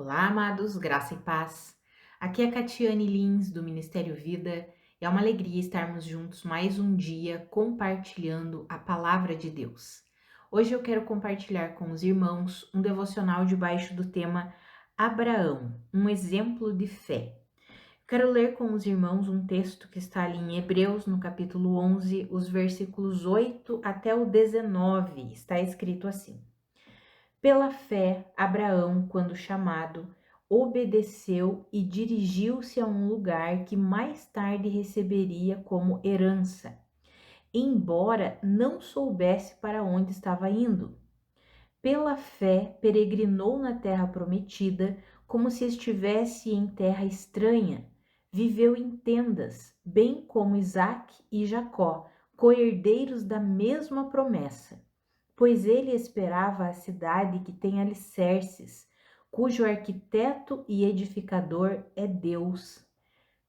Olá, amados, graça e paz. Aqui é a Catiane Lins, do Ministério Vida, e é uma alegria estarmos juntos mais um dia compartilhando a palavra de Deus. Hoje eu quero compartilhar com os irmãos um devocional debaixo do tema Abraão, um exemplo de fé. Quero ler com os irmãos um texto que está ali em Hebreus, no capítulo 11, os versículos 8 até o 19. Está escrito assim: Pela fé, Abraão, quando chamado, obedeceu e dirigiu-se a um lugar que mais tarde receberia como herança, embora não soubesse para onde estava indo. Pela fé, peregrinou na terra prometida, como se estivesse em terra estranha. Viveu em tendas, bem como Isaque e Jacó, co-herdeiros da mesma promessa, pois ele esperava a cidade que tem alicerces, cujo arquiteto e edificador é Deus.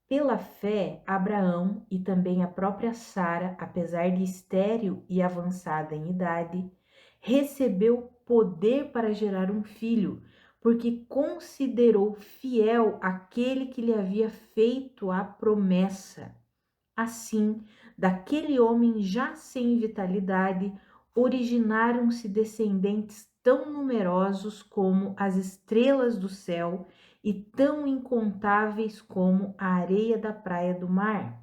Pela fé, Abraão e também a própria Sara, apesar de estéril e avançada em idade, recebeu poder para gerar um filho, porque considerou fiel aquele que lhe havia feito a promessa. Assim, daquele homem já sem vitalidade, originaram-se descendentes tão numerosos como as estrelas do céu e tão incontáveis como a areia da praia do mar.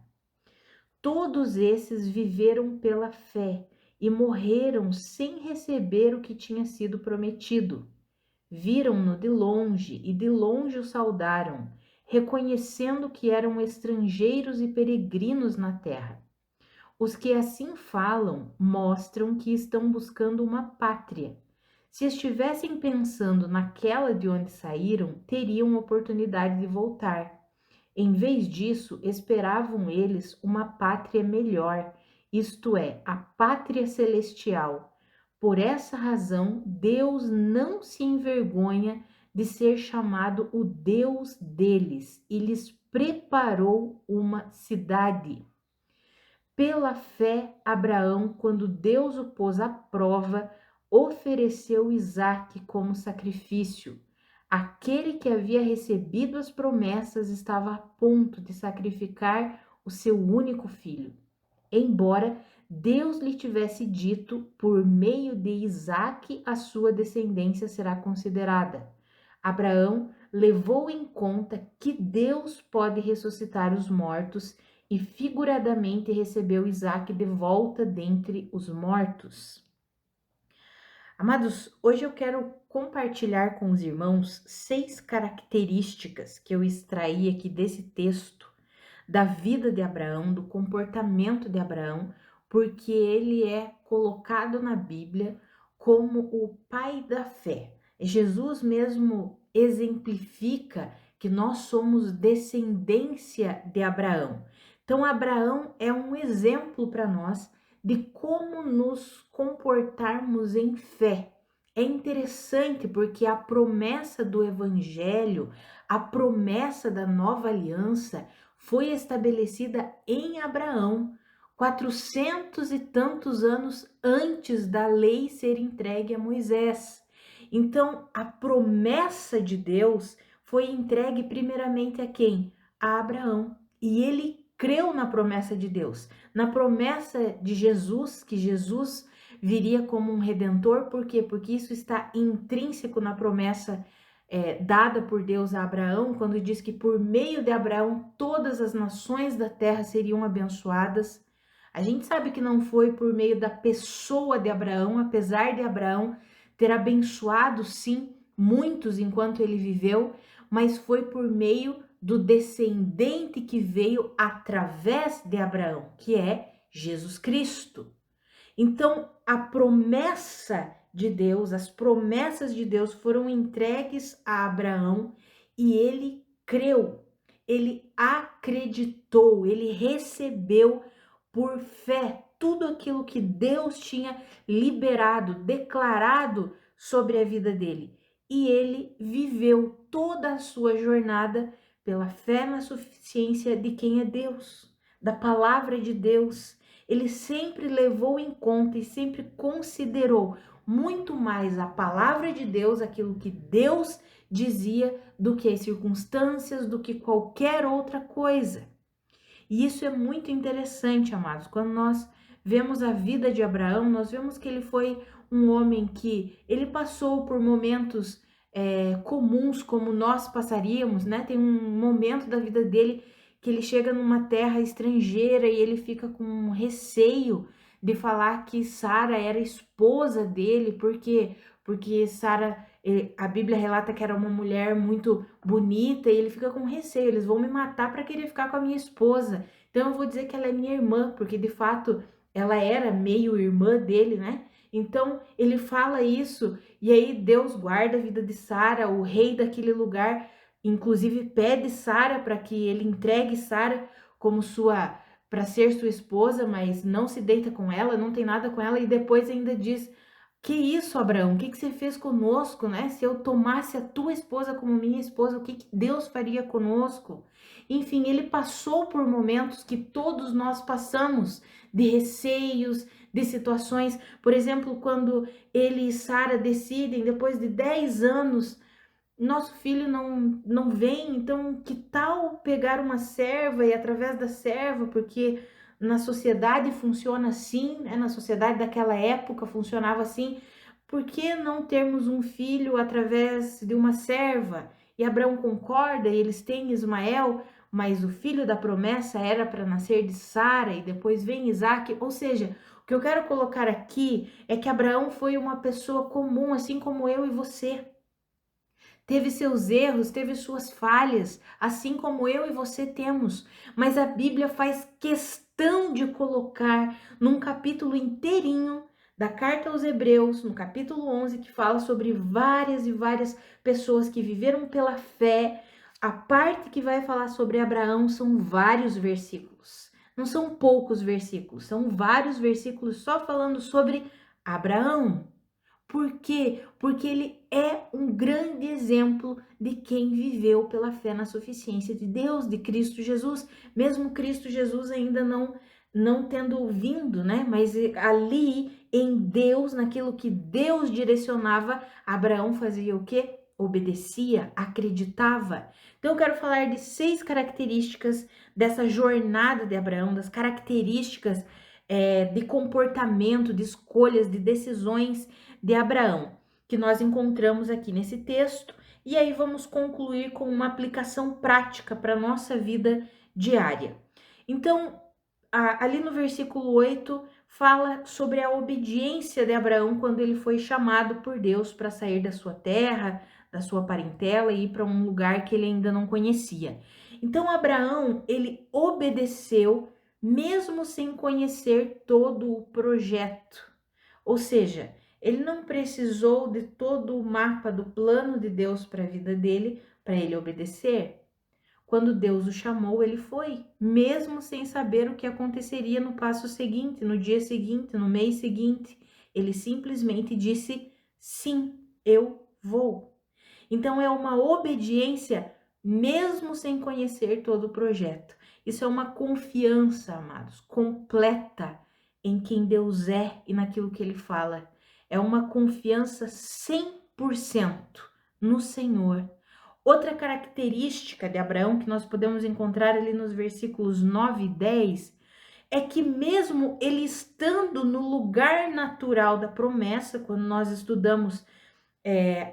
Todos esses viveram pela fé e morreram sem receber o que tinha sido prometido. Viram-no de longe e de longe o saudaram, reconhecendo que eram estrangeiros e peregrinos na terra. Os que assim falam mostram que estão buscando uma pátria. Se estivessem pensando naquela de onde saíram, teriam oportunidade de voltar. Em vez disso, esperavam eles uma pátria melhor, isto é, a pátria celestial. Por essa razão, Deus não se envergonha de ser chamado o Deus deles e lhes preparou uma cidade. Pela fé, Abraão, quando Deus o pôs à prova, ofereceu Isaque como sacrifício. Aquele que havia recebido as promessas estava a ponto de sacrificar o seu único filho. Embora Deus lhe tivesse dito, por meio de Isaque a sua descendência será considerada. Abraão levou em conta que Deus pode ressuscitar os mortos e figuradamente recebeu Isaque de volta dentre os mortos. Amados, hoje eu quero compartilhar com os irmãos 6 características que eu extraí aqui desse texto, da vida de Abraão, do comportamento de Abraão, porque ele é colocado na Bíblia como o pai da fé. Jesus mesmo exemplifica que nós somos descendência de Abraão. Então, Abraão é um exemplo para nós de como nos comportarmos em fé. É interessante porque a promessa do Evangelho, a promessa da nova aliança, foi estabelecida em Abraão, 400 e tantos anos antes da lei ser entregue a Moisés. Então, a promessa de Deus foi entregue primeiramente a quem? A Abraão. E ele creu na promessa de Deus, na promessa de Jesus, que Jesus viria como um redentor. Por quê? Porque isso está intrínseco na promessa dada por Deus a Abraão, quando diz que por meio de Abraão todas as nações da terra seriam abençoadas. A gente sabe que não foi por meio da pessoa de Abraão, apesar de Abraão ter abençoado, sim, muitos enquanto ele viveu, mas foi por meio do descendente que veio através de Abraão, que é Jesus Cristo. Então, a promessa de Deus, as promessas de Deus foram entregues a Abraão e ele creu, ele acreditou, ele recebeu por fé tudo aquilo que Deus tinha liberado, declarado sobre a vida dele. E ele viveu toda a sua jornada pela fé na suficiência de quem é Deus, da palavra de Deus. Ele sempre levou em conta e sempre considerou muito mais a palavra de Deus, aquilo que Deus dizia do que as circunstâncias, do que qualquer outra coisa. E isso é muito interessante, amados. Quando nós vemos a vida de Abraão, nós vemos que ele foi um homem que ele passou por momentos comuns como nós passaríamos, né? Tem um momento da vida dele que ele chega numa terra estrangeira e ele fica com receio de falar que Sara era esposa dele, porque Sara, a Bíblia relata que era uma mulher muito bonita e ele fica com receio, eles vão me matar para querer ficar com a minha esposa. Então eu vou dizer que ela é minha irmã, porque de fato ela era meio irmã dele, né? Então ele fala isso e aí Deus guarda a vida de Sara, o rei daquele lugar, inclusive pede Sara para que ele entregue Sara como sua para ser sua esposa, mas não se deita com ela, não tem nada com ela e depois ainda diz: "Que isso, Abraão? O que que você fez conosco, né? Se eu tomasse a tua esposa como minha esposa, o que que Deus faria conosco?" Enfim, ele passou por momentos que todos nós passamos, de receios, de situações. Por exemplo, quando ele e Sara decidem, depois de 10 anos, nosso filho não vem, então que tal pegar uma serva e através da serva, porque na sociedade funciona assim, né? Na sociedade daquela época funcionava assim, por que não termos um filho através de uma serva? E Abraão concorda, e eles têm Ismael, mas o filho da promessa era para nascer de Sara e depois vem Isaac. Ou seja, o que eu quero colocar aqui é que Abraão foi uma pessoa comum, assim como eu e você. Teve seus erros, teve suas falhas, assim como eu e você temos. Mas a Bíblia faz questão de colocar num capítulo inteirinho da carta aos Hebreus, no capítulo 11, que fala sobre várias e várias pessoas que viveram pela fé. A parte que vai falar sobre Abraão são vários versículos. Não são poucos versículos, são vários versículos só falando sobre Abraão. Por quê? Porque ele é um grande exemplo de quem viveu pela fé na suficiência de Deus, de Cristo Jesus, mesmo Cristo Jesus ainda não tendo vindo, né? Mas ali em Deus, naquilo que Deus direcionava, Abraão fazia o quê? Obedecia, acreditava. Então eu quero falar de 6 características dessa jornada de Abraão, das características de comportamento, de escolhas, de decisões de Abraão, que nós encontramos aqui nesse texto, e aí vamos concluir com uma aplicação prática para a nossa vida diária. Então, ali no versículo 8, fala sobre a obediência de Abraão quando ele foi chamado por Deus para sair da sua terra, da sua parentela e ir para um lugar que ele ainda não conhecia. Então, Abraão, ele obedeceu mesmo sem conhecer todo o projeto. Ou seja, ele não precisou de todo o mapa do plano de Deus para a vida dele para ele obedecer. Quando Deus o chamou, ele foi, mesmo sem saber o que aconteceria no passo seguinte, no dia seguinte, no mês seguinte. Ele simplesmente disse: sim, eu vou. Então é uma obediência mesmo sem conhecer todo o projeto. Isso é uma confiança, amados, completa em quem Deus é e naquilo que ele fala. É uma confiança 100% no Senhor. Outra característica de Abraão que nós podemos encontrar ali nos versículos 9 e 10 é que mesmo ele estando no lugar natural da promessa, quando nós estudamos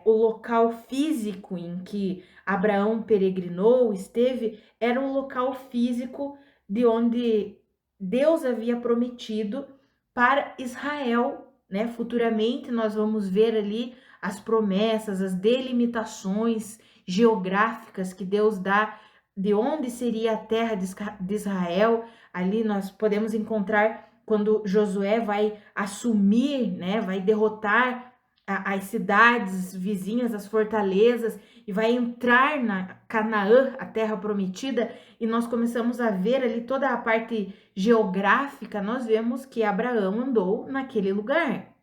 o local físico em que Abraão peregrinou, esteve, era um local físico de onde Deus havia prometido para Israel, né? Futuramente nós vamos ver ali as promessas, as delimitações geográficas que Deus dá de onde seria a terra de Israel. Ali nós podemos encontrar quando Josué vai assumir, né? Vai derrotar as cidades vizinhas, as fortalezas, e vai entrar na Canaã, a terra prometida, e nós começamos a ver ali toda a parte geográfica, nós vemos que Abraão andou naquele lugar.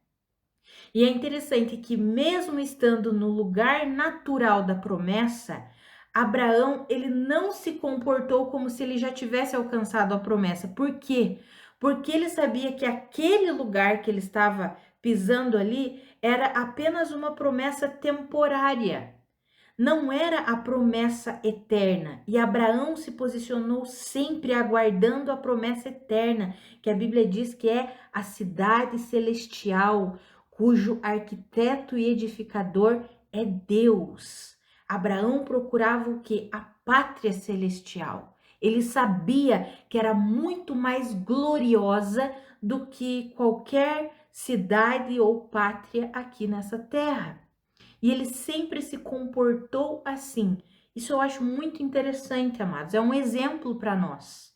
E é interessante que mesmo estando no lugar natural da promessa, Abraão, ele não se comportou como se ele já tivesse alcançado a promessa. Por quê? Porque ele sabia que aquele lugar que ele estava pisando ali era apenas uma promessa temporária. não era a promessa eterna. E Abraão se posicionou sempre aguardando a promessa eterna, que a Bíblia diz que é a cidade celestial, cujo arquiteto e edificador é Deus. Abraão procurava o quê? A pátria celestial. Ele sabia que era muito mais gloriosa do que qualquer cidade ou pátria aqui nessa terra. E ele sempre se comportou assim. Isso eu acho muito interessante, amados. É um exemplo para nós.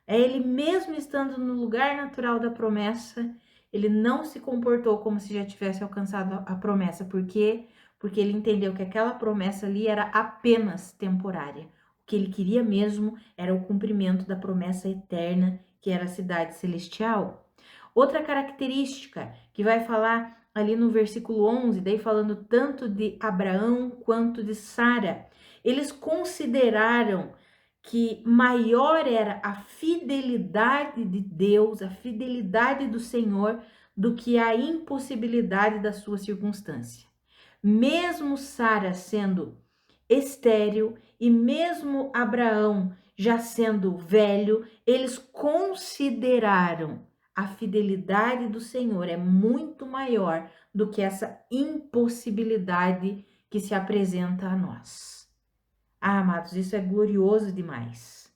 É ele mesmo estando no lugar natural da promessa, ele não se comportou como se já tivesse alcançado a promessa. Por quê? Porque ele entendeu que aquela promessa ali era apenas temporária. O que ele queria mesmo era o cumprimento da promessa eterna, que era a cidade celestial. Outra característica que vai falar ali no versículo 11, daí falando tanto de Abraão quanto de Sara, eles consideraram que maior era a fidelidade de Deus, a fidelidade do Senhor, do que a impossibilidade da sua circunstância. Mesmo Sara sendo estéril e mesmo Abraão já sendo velho, eles consideraram a fidelidade do Senhor é muito maior do que essa impossibilidade que se apresenta a nós. Ah, amados, isso é glorioso demais.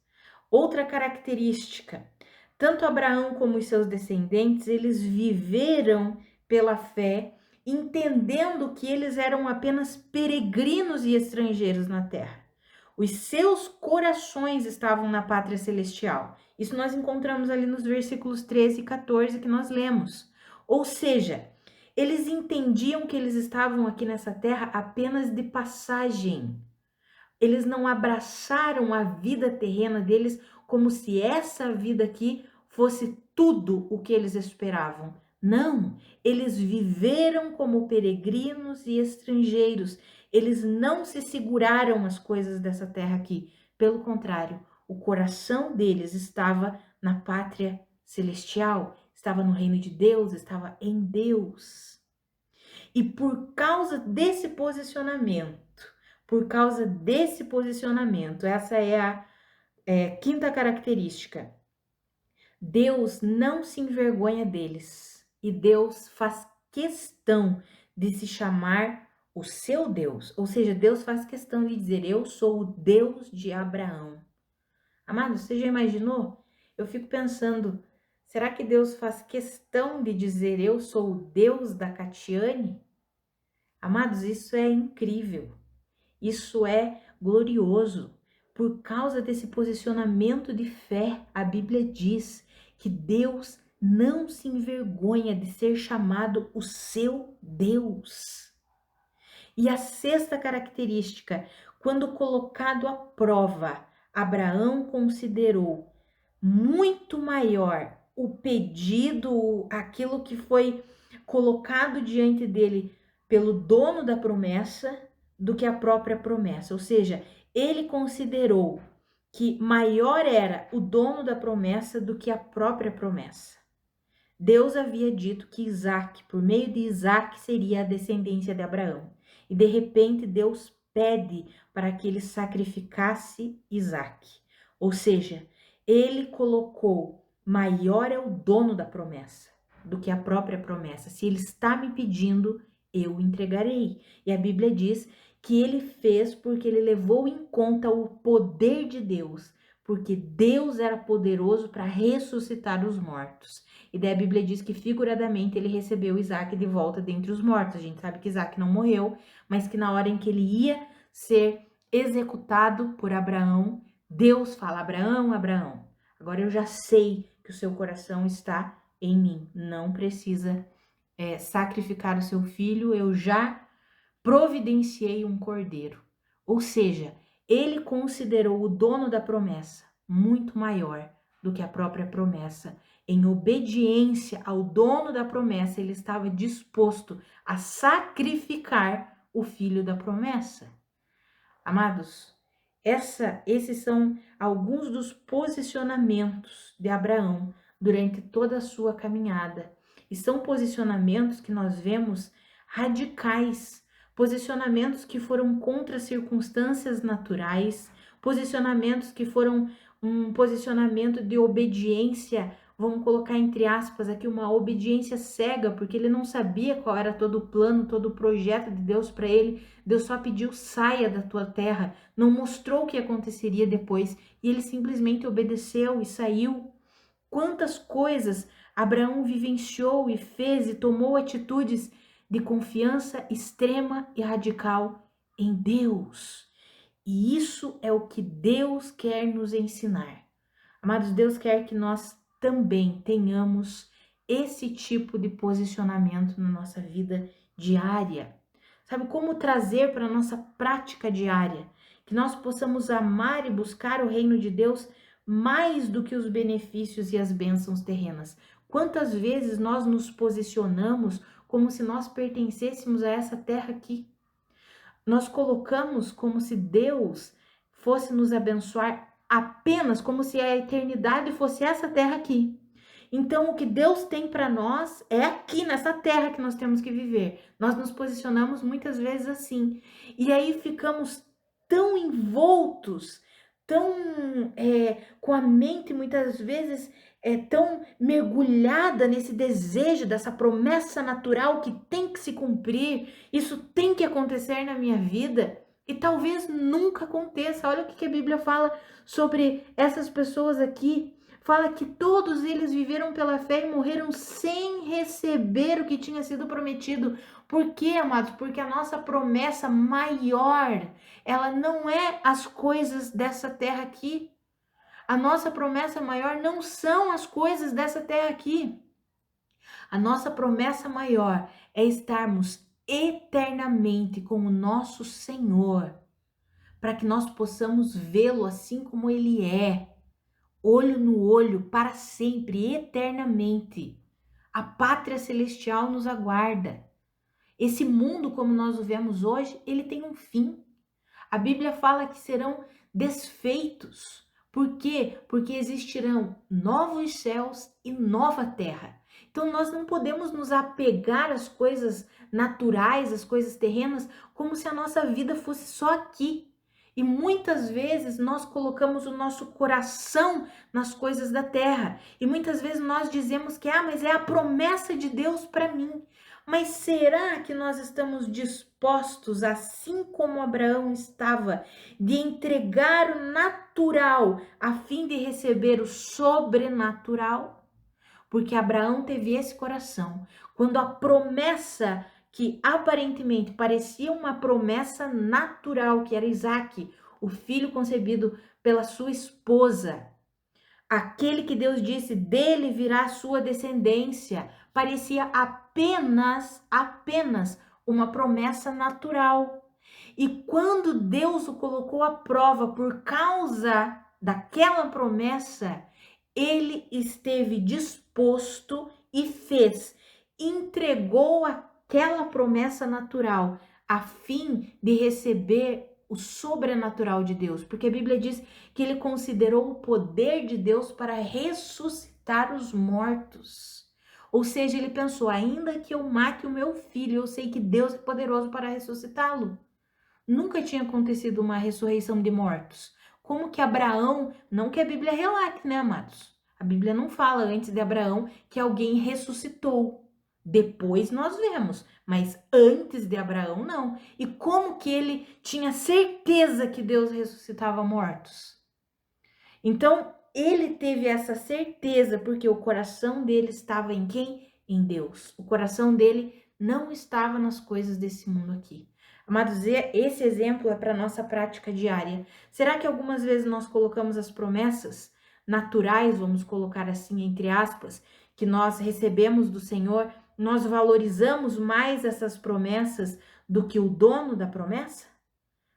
Outra característica, tanto Abraão como os seus descendentes, eles viveram pela fé, entendendo que eles eram apenas peregrinos e estrangeiros na terra. Os seus corações estavam na pátria celestial. Isso nós encontramos ali nos versículos 13 e 14 que nós lemos. Ou seja, eles entendiam que eles estavam aqui nessa terra apenas de passagem. Eles não abraçaram a vida terrena deles como se essa vida aqui fosse tudo o que eles esperavam. Não, eles viveram como peregrinos e estrangeiros. Eles não se seguraram as coisas dessa terra aqui. Pelo contrário, o coração deles estava na pátria celestial, estava no reino de Deus, estava em Deus. E por causa desse posicionamento, essa é a quinta característica. Deus não se envergonha deles e Deus faz questão de se chamar o seu Deus, ou seja, Deus faz questão de dizer: eu sou o Deus de Abraão. Amado, você já imaginou? Eu fico pensando, será que Deus faz questão de dizer: eu sou o Deus da Catiane? Amados, isso é incrível, isso é glorioso. Por causa desse posicionamento de fé, a Bíblia diz que Deus não se envergonha de ser chamado o seu Deus. E a sexta característica, quando colocado à prova, Abraão considerou muito maior o pedido, aquilo que foi colocado diante dele pelo dono da promessa, do que a própria promessa. Ou seja, ele considerou que maior era o dono da promessa do que a própria promessa. Deus havia dito que Isaac, por meio de Isaac, seria a descendência de Abraão. E de repente Deus pede para que ele sacrificasse Isaac. Ou seja, ele colocou: maior é o dono da promessa do que a própria promessa. Se ele está me pedindo, eu entregarei. E a Bíblia diz que ele fez porque ele levou em conta o poder de Deus, porque Deus era poderoso para ressuscitar os mortos. E daí a Bíblia diz que figuradamente ele recebeu Isaac de volta dentre os mortos. A gente sabe que Isaac não morreu, mas que na hora em que ele ia ser executado por Abraão, Deus fala: Abraão, Abraão, agora eu já sei que o seu coração está em mim. Não precisa sacrificar o seu filho, eu já providenciei um cordeiro. Ou seja, ele considerou o dono da promessa muito maior do que a própria promessa. Em obediência ao dono da promessa, ele estava disposto a sacrificar o filho da promessa. Amados, esses são alguns dos posicionamentos de Abraão durante toda a sua caminhada. E são posicionamentos que nós vemos radicais, posicionamentos que foram contra circunstâncias naturais, posicionamentos que foram um posicionamento de obediência, vamos colocar entre aspas aqui, uma obediência cega, porque ele não sabia qual era todo o plano, todo o projeto de Deus para ele. Deus só pediu: saia da tua terra, não mostrou o que aconteceria depois, e ele simplesmente obedeceu e saiu. Quantas coisas Abraão vivenciou e fez e tomou atitudes de confiança extrema e radical em Deus. E isso é o que Deus quer nos ensinar. Amados, Deus quer que nós também tenhamos esse tipo de posicionamento na nossa vida diária. Sabe como trazer para a nossa prática diária? Que nós possamos amar e buscar o reino de Deus mais do que os benefícios e as bênçãos terrenas. Quantas vezes nós nos posicionamos como se nós pertencêssemos a essa terra aqui? Nós colocamos como se Deus fosse nos abençoar apenas como se a eternidade fosse essa terra aqui. Então, o que Deus tem para nós é aqui nessa terra que nós temos que viver. Nós nos posicionamos muitas vezes assim. E aí ficamos tão envoltos, tão com a mente muitas vezes tão mergulhada nesse desejo, dessa promessa natural que tem que se cumprir, isso tem que acontecer na minha vida, e talvez nunca aconteça. Olha o que a Bíblia fala sobre essas pessoas aqui. Fala que todos eles viveram pela fé e morreram sem receber o que tinha sido prometido. Por quê, amados? Porque a nossa promessa maior, ela não é as coisas dessa terra aqui. A nossa promessa maior não são as coisas dessa terra aqui. A nossa promessa maior é estarmos eternamente com o nosso Senhor, para que nós possamos vê-lo assim como Ele é, olho no olho, para sempre, eternamente. A pátria celestial nos aguarda. Esse mundo como nós o vemos hoje, ele tem um fim. A Bíblia fala que serão desfeitos. Por quê? Porque existirão novos céus e nova terra. Então nós não podemos nos apegar às coisas naturais, às coisas terrenas, como se a nossa vida fosse só aqui. E muitas vezes nós colocamos o nosso coração nas coisas da terra. E muitas vezes nós dizemos que, mas é a promessa de Deus para mim. Mas será que nós estamos dispostos, assim como Abraão estava, de entregar o natural a fim de receber o sobrenatural? Porque Abraão teve esse coração. Quando a promessa que aparentemente parecia uma promessa natural, que era Isaque, o filho concebido pela sua esposa, aquele que Deus disse, dele virá a sua descendência, parecia apenas uma promessa natural. E quando Deus o colocou à prova por causa daquela promessa, ele esteve disposto e fez, entregou aquela promessa natural a fim de receber o sobrenatural de Deus, porque a Bíblia diz que ele considerou o poder de Deus para ressuscitar os mortos. Ou seja, ele pensou, ainda que eu mate o meu filho, eu sei que Deus é poderoso para ressuscitá-lo. Nunca tinha acontecido uma ressurreição de mortos. Como que Abraão, não que a Bíblia relate, né, amados? A Bíblia não fala antes de Abraão que alguém ressuscitou. Depois nós vemos, mas antes de Abraão não. E como que ele tinha certeza que Deus ressuscitava mortos? Então, ele teve essa certeza porque o coração dele estava em quem? Em Deus. O coração dele não estava nas coisas desse mundo aqui. Amados, esse exemplo é para nossa prática diária. Será que algumas vezes nós colocamos as promessas naturais, vamos colocar assim entre aspas, que nós recebemos do Senhor, nós valorizamos mais essas promessas do que o dono da promessa?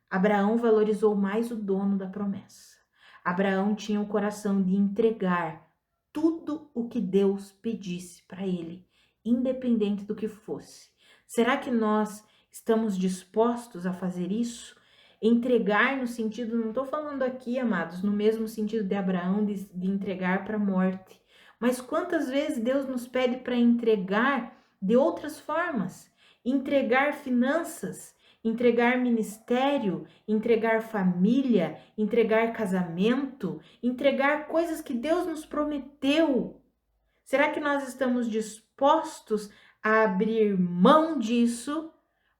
Abraão valorizou mais o dono da promessa. Abraão tinha o coração de entregar tudo o que Deus pedisse para ele, independente do que fosse. Será que nós estamos dispostos a fazer isso? Entregar no sentido, não estou falando aqui, amados, no mesmo sentido de Abraão, de entregar para a morte. Mas quantas vezes Deus nos pede para entregar de outras formas? Entregar finanças, entregar ministério, entregar família, entregar casamento, entregar coisas que Deus nos prometeu. Será que nós estamos dispostos a abrir mão disso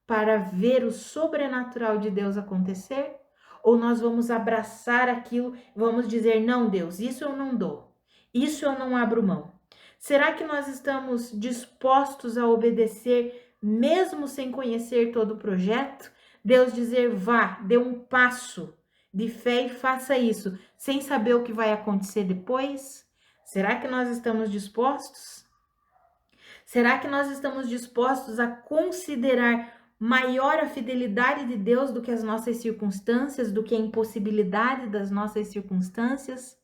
para ver o sobrenatural de Deus acontecer? Ou nós vamos abraçar aquilo, vamos dizer, não, Deus, isso eu não dou, isso eu não abro mão. Será que nós estamos dispostos a obedecer, mesmo sem conhecer todo o projeto? Deus dizer, vá, dê um passo de fé e faça isso, sem saber o que vai acontecer depois? Será que nós estamos dispostos? Será que nós estamos dispostos a considerar maior a fidelidade de Deus do que as nossas circunstâncias, do que a impossibilidade das nossas circunstâncias?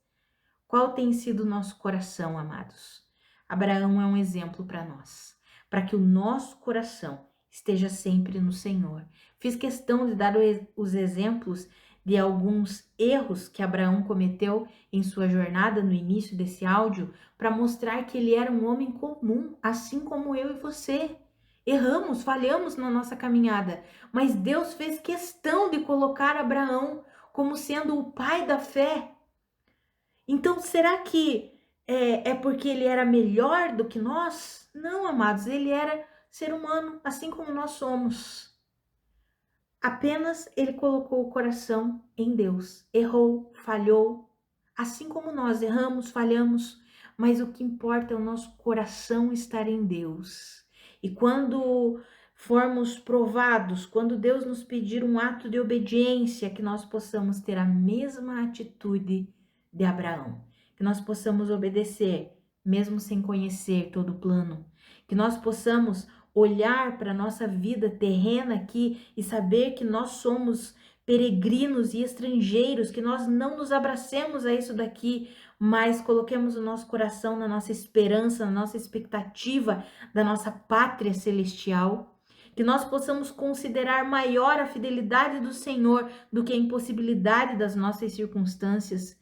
Qual tem sido o nosso coração, amados? Abraão é um exemplo para nós, para que o nosso coração esteja sempre no Senhor. Fiz questão de dar os exemplos de alguns erros que Abraão cometeu em sua jornada no início desse áudio, para mostrar que ele era um homem comum, assim como eu e você. Erramos, falhamos na nossa caminhada, mas Deus fez questão de colocar Abraão como sendo o pai da fé. Então, será que é porque ele era melhor do que nós? Não, amados, ele era ser humano, assim como nós somos. Apenas ele colocou o coração em Deus. Errou, falhou, assim como nós erramos, falhamos, mas o que importa é o nosso coração estar em Deus. E quando formos provados, quando Deus nos pedir um ato de obediência, que nós possamos ter a mesma atitude de Abraão, que nós possamos obedecer, mesmo sem conhecer todo o plano, que nós possamos olhar para a nossa vida terrena aqui e saber que nós somos peregrinos e estrangeiros, que nós não nos abracemos a isso daqui, mas coloquemos o nosso coração na nossa esperança, na nossa expectativa da nossa pátria celestial, que nós possamos considerar maior a fidelidade do Senhor do que a impossibilidade das nossas circunstâncias,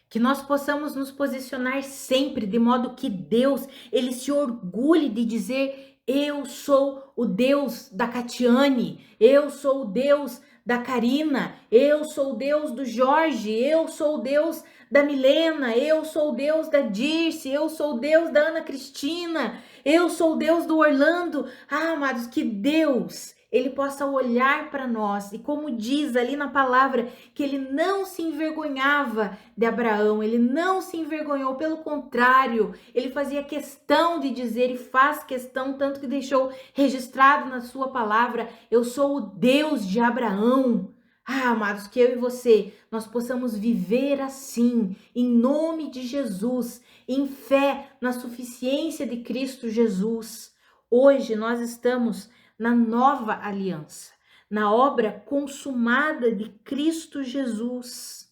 que nós possamos nos posicionar sempre de modo que Deus, ele se orgulhe de dizer: eu sou o Deus da Catiane, eu sou o Deus da Karina, eu sou o Deus do Jorge, eu sou o Deus da Milena, eu sou o Deus da Dirce, eu sou o Deus da Ana Cristina, eu sou o Deus do Orlando. Ah, amados, que Deus, ele possa olhar para nós e, como diz ali na palavra, que ele não se envergonhava de Abraão, ele não se envergonhou, pelo contrário, ele fazia questão de dizer e faz questão, tanto que deixou registrado na sua palavra: eu sou o Deus de Abraão. Ah, amados, que eu e você, nós possamos viver assim, em nome de Jesus, em fé na suficiência de Cristo Jesus. Hoje nós estamos na nova aliança, na obra consumada de Cristo Jesus.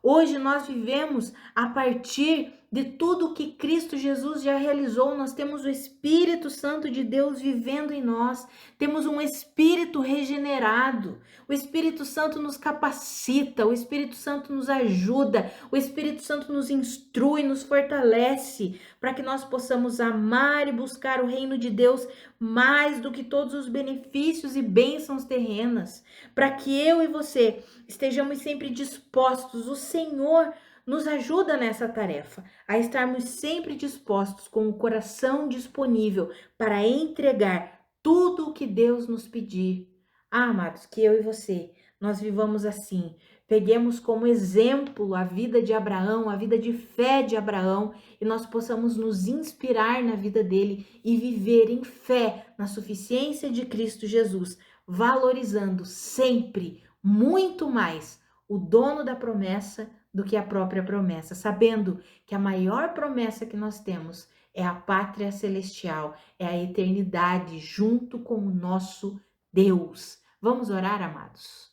Hoje nós vivemos a partir de tudo que Cristo Jesus já realizou. Nós temos o Espírito Santo de Deus vivendo em nós, temos um espírito regenerado. O Espírito Santo nos capacita, o Espírito Santo nos ajuda, o Espírito Santo nos instrui, nos fortalece, para que nós possamos amar e buscar o reino de Deus mais do que todos os benefícios e bênçãos terrenas, para que eu e você estejamos sempre dispostos. O Senhor nos ajuda nessa tarefa, a estarmos sempre dispostos, com o coração disponível para entregar tudo o que Deus nos pedir. Ah, amados, que eu e você, nós vivamos assim. Peguemos como exemplo a vida de Abraão, a vida de fé de Abraão, e nós possamos nos inspirar na vida dele e viver em fé na suficiência de Cristo Jesus, valorizando sempre muito mais o dono da promessa do que a própria promessa, sabendo que a maior promessa que nós temos é a pátria celestial, é a eternidade junto com o nosso Deus. Vamos orar, amados?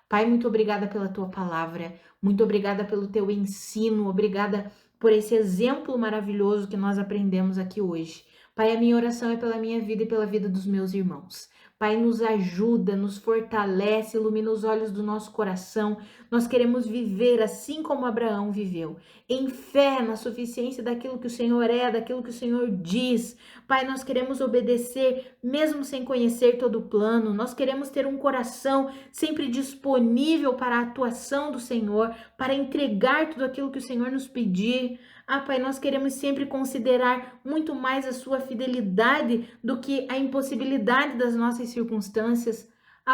Pai, muito obrigada pela tua palavra, muito obrigada pelo teu ensino, obrigada por esse exemplo maravilhoso que nós aprendemos aqui hoje. Pai, a minha oração é pela minha vida e pela vida dos meus irmãos, Pai, nos ajuda, nos fortalece, ilumina os olhos do nosso coração. Nós queremos viver assim como Abraão viveu, em fé na suficiência daquilo que o Senhor é, daquilo que o Senhor diz. Pai, nós queremos obedecer mesmo sem conhecer todo o plano. Nós queremos ter um coração sempre disponível para a atuação do Senhor, para entregar tudo aquilo que o Senhor nos pedir. Pai, nós queremos sempre considerar muito mais a sua fidelidade do que a impossibilidade das nossas circunstâncias.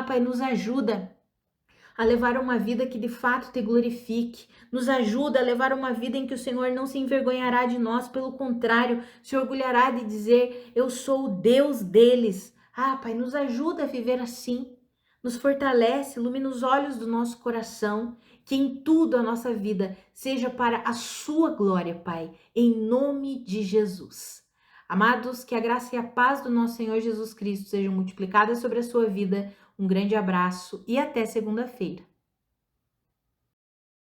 Pai, nos ajuda a levar uma vida que de fato te glorifique. Nos ajuda a levar uma vida em que o Senhor não se envergonhará de nós, pelo contrário, se orgulhará de dizer: eu sou o Deus deles. Pai, nos ajuda a viver assim. Nos fortalece, ilumina os olhos do nosso coração, que em tudo a nossa vida seja para a sua glória, Pai, em nome de Jesus. Amados, que a graça e a paz do nosso Senhor Jesus Cristo sejam multiplicadas sobre a sua vida. Um grande abraço e até segunda-feira.